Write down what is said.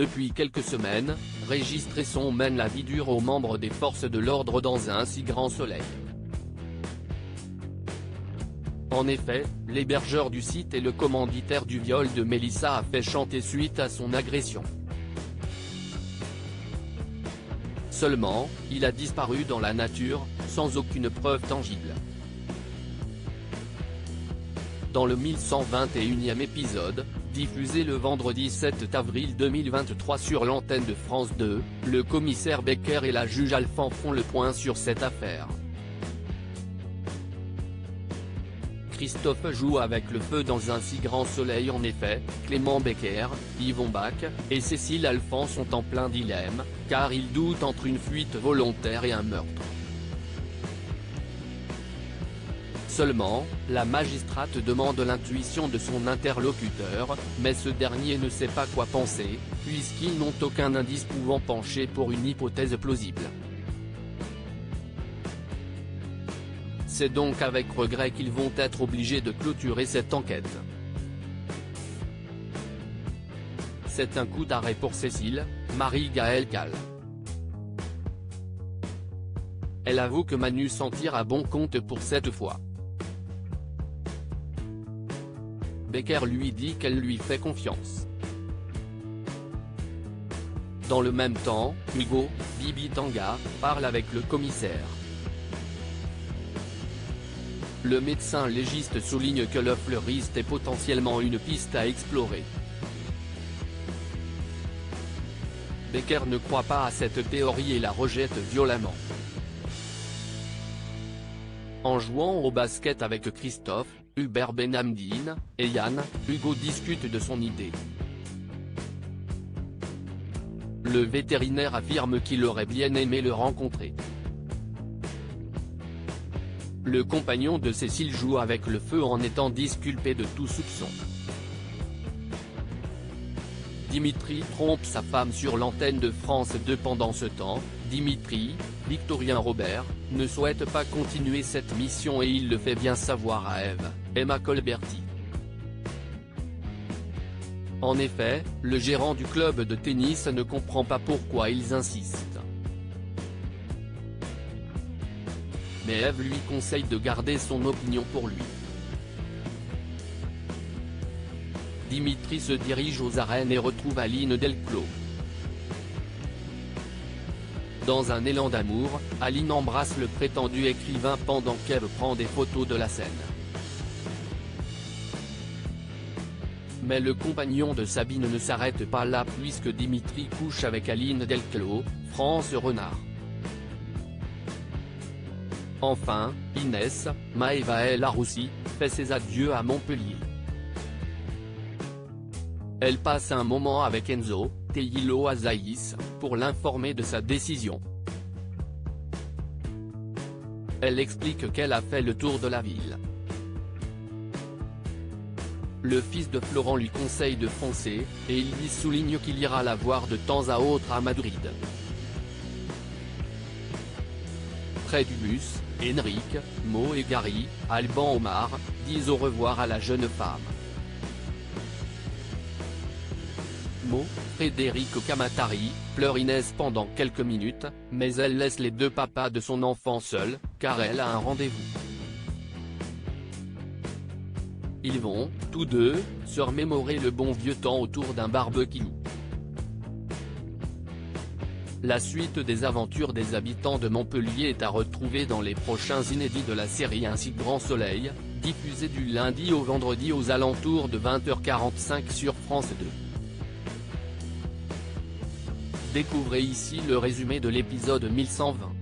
Depuis quelques semaines, Régis Tresson mène la vie dure aux membres des forces de l'ordre dans un si grand soleil. En effet, l'hébergeur du site et le commanditaire du viol de Mélissa a fait chanter suite à son agression. Seulement, il a disparu dans la nature, sans aucune preuve tangible. Dans le 1121e épisode, diffusé le vendredi 7 avril 2023 sur l'antenne de France 2, le commissaire Becker et la juge Alphand font le point sur cette affaire. Christophe joue avec le feu dans un si grand soleil. En effet, Clément Becker, Yvon Bach, et Cécile Alphand sont en plein dilemme, car ils doutent entre une fuite volontaire et un meurtre. Seulement, la magistrate demande l'intuition de son interlocuteur, mais ce dernier ne sait pas quoi penser, puisqu'ils n'ont aucun indice pouvant pencher pour une hypothèse plausible. C'est donc avec regret qu'ils vont être obligés de clôturer cette enquête. C'est un coup d'arrêt pour Cécile, Marie-Gaëlle Calle. Elle avoue que Manu s'en tire à bon compte pour cette fois. Becker lui dit qu'elle lui fait confiance. Dans le même temps, Hugo, Bibi Tanga, parle avec le commissaire. Le médecin légiste souligne que le fleuriste est potentiellement une piste à explorer. Becker ne croit pas à cette théorie et la rejette violemment. En jouant au basket avec Christophe, Hubert Benhamdine et Yann, Hugo discute de son idée. Le vétérinaire affirme qu'il aurait bien aimé le rencontrer. Le compagnon de Cécile joue avec le feu en étant disculpé de tout soupçon. Dimitri trompe sa femme sur l'antenne de France 2 pendant ce temps. Dimitri, Victorien Robert, ne souhaite pas continuer cette mission et il le fait bien savoir à Eve, Emma Colberti. En effet, le gérant du club de tennis ne comprend pas pourquoi ils insistent. Mais Eve lui conseille de garder son opinion pour lui. Dimitri se dirige aux arènes et retrouve Aline Delclos. Dans un élan d'amour, Aline embrasse le prétendu écrivain pendant qu'Eve prend des photos de la scène. Mais le compagnon de Sabine ne s'arrête pas là puisque Dimitri couche avec Aline Delclos, France Renard. Enfin, Inès, Maëva Laroussi, fait ses adieux à Montpellier. Elle passe un moment avec Enzo, Teilo Azaïs, pour l'informer de sa décision. Elle explique qu'elle a fait le tour de la ville. Le fils de Florent lui conseille de foncer, et il lui souligne qu'il ira la voir de temps à autre à Madrid. Près du bus, Henrik, Mo et Gary, Alban Omar, disent au revoir à la jeune femme. Mo, Frédéric Kamatari, pleure Inès pendant quelques minutes, mais elle laisse les deux papas de son enfant seuls, car elle a un rendez-vous. Ils vont, tous deux, se remémorer le bon vieux temps autour d'un barbecue. La suite des aventures des habitants de Montpellier est à retrouver dans les prochains inédits de la série Un si grand soleil, diffusé du lundi au vendredi aux alentours de 20h45 sur France 2. Découvrez ici le résumé de l'épisode 1120.